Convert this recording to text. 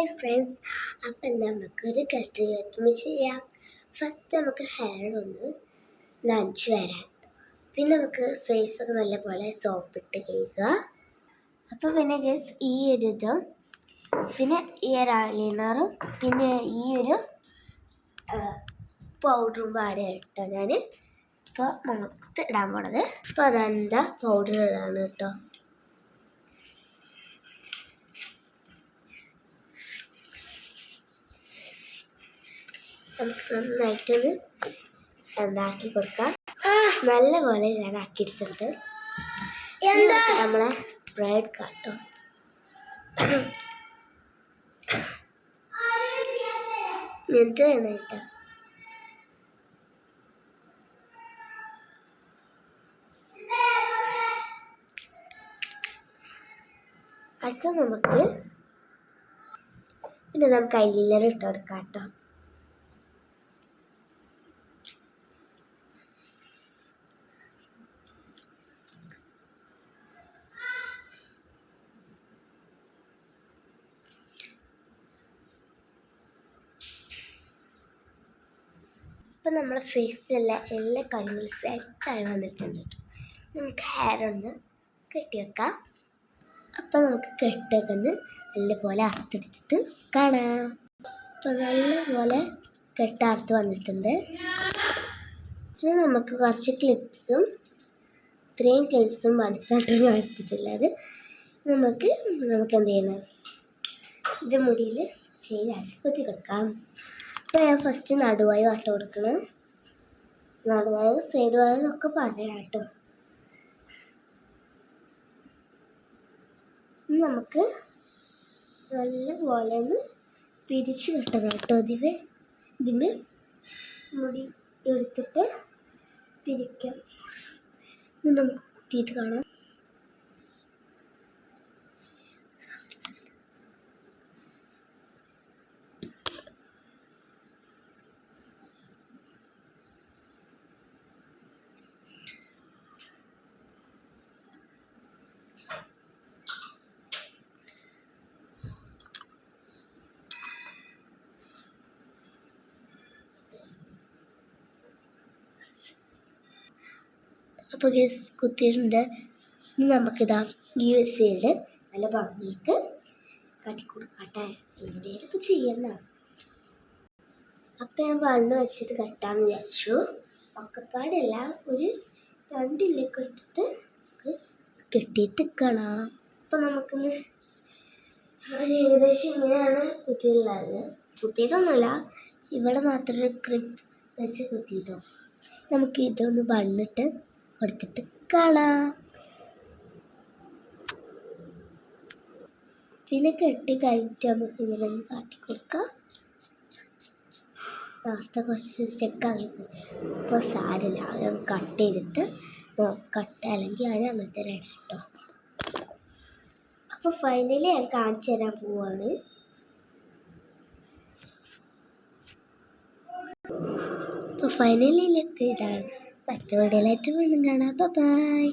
Hi friends, അപ്പം നമുക്കൊരു cut ചെയ്യാം. ഫസ്റ്റ് നമുക്ക് ഹെയർ ഒന്ന് നനച്ച് വരാം. പിന്നെ നമുക്ക് ഫേസൊക്കെ നല്ലപോലെ സോപ്പിട്ട് കഴുകുക. അപ്പോൾ പിന്നെ ഗസ് ഈ ഒരു ഇതും പിന്നെ ഈ ഒരു ഐലൈനറും പിന്നെ ഈ ഒരു പൗഡറും പാടെ കേട്ടോ ഞാൻ ഇപ്പോൾ നമുക്ക് ഇടാൻ പോണത്. അപ്പോൾ അതെന്താ പൗഡർ ഇടാണ് കേട്ടോ. നമുക്ക് നന്നായിട്ടൊന്ന് എന്താക്കി കൊടുക്കാം. നല്ല പോലെ ഞാൻ ആക്കിയെടുത്തിട്ടുണ്ട്. എന്താ നമ്മളെ സ്പ്രേ എടുക്കാം കേട്ടോ. ഇങ്ങനത്തെ തന്നെ കേട്ടോ. അടുത്ത നമുക്ക് ഐലൈനർ ഇട്ട് കൊടുക്കാം കേട്ടോ. ഇപ്പം നമ്മളെ ഫേസിലെല്ലാം എല്ലാ കാര്യങ്ങളും സെറ്റായി വന്നിട്ടുണ്ട് കേട്ടോ. നമുക്ക് ഹെയർ ഒന്ന് കെട്ടി വെക്കാം. അപ്പം നമുക്ക് കെട്ടൊക്കെ നല്ലപോലെ അറുത്തെടുത്തിട്ട് കാണാം. അപ്പം നല്ലപോലെ കെട്ടറുത്ത് വന്നിട്ടുണ്ട്. പിന്നെ നമുക്ക് കുറച്ച് ക്ലിപ്സും ഇത്രയും ക്ലിപ്സും മനസ്സായിട്ടാണ് എടുത്തിട്ടുള്ളത്. നമുക്ക് എന്ത് ചെയ്യണം, ഇത് മുടിയിൽ ശരിയാക്കി കുത്തി കൊടുക്കാം. അപ്പോൾ ഞാൻ ഫസ്റ്റ് നടുവായും ആട്ടം കൊടുക്കണം. നടുവായും സൈഡ് വായും ഒക്കെ പറയാം കേട്ടോ. നമുക്ക് നല്ലപോലെ ഒന്ന് പിരിച്ച് കെട്ടണം കേട്ടോ. ഇതിന് മുടി എടുത്തിട്ട് പിരിക്കാം. നമുക്ക് കുത്തിയിട്ട് കാണാം. അപ്പോൾ ഗസ് കുത്തിയിട്ടുണ്ട്. ഇനി നമുക്കിതാ ഈ ഒരു സൈഡ് നല്ല ഭംഗിക്ക് കട്ടിക്കൊടുക്കട്ടെ. എന്തെങ്കിലുമൊക്കെ ചെയ്യണം. അപ്പം ഞാൻ വണ്ണ് വെച്ചിട്ട് കെട്ടാമെന്ന് വിചാരിച്ചു. ഒക്കെപ്പാടല്ല, ഒരു 2 ഇല്ലൊക്കെ എടുത്തിട്ട് കെട്ടിയിട്ട് കാണാം. അപ്പം നമുക്കിന്ന് ഏകദേശം ഇങ്ങനെയാണ് കുത്തിയിട്ടുള്ളത്. കുത്തിയിട്ടൊന്നുമില്ല, ഇവിടെ മാത്രം ഒരു ക്ലിപ്പ് വെച്ച് കുത്തിയിട്ടോ. നമുക്ക് ഇതൊന്ന് വണ്ണിട്ട് കൊടുത്തിട്ട് കാണാം. പിന്നെ കെട്ടി കഴിഞ്ഞിട്ട് നമുക്ക് ഇങ്ങനെ ഒന്ന് കാട്ടിക്കൊടുക്കാം. നേരത്തെ കുറച്ച് സ്റ്റെക്കാകിപ്പോയി. ഇപ്പോൾ സാരില്ല, ഞാൻ കട്ട് ചെയ്തിട്ട് നോക്കട്ടെ, അല്ലെങ്കിൽ ഞാൻ അങ്ങനത്തെ ഇടാം കേട്ടോ. അപ്പോൾ ഫൈനലി ഞാൻ കാണിച്ചു തരാൻ പോവാണ്. അപ്പോൾ ഫൈനലി ലുക്ക് ഇതാണ്. മറ്റു വീഡിയോയിലായിട്ട് വീണ്ടും കാണാം. ബൈ.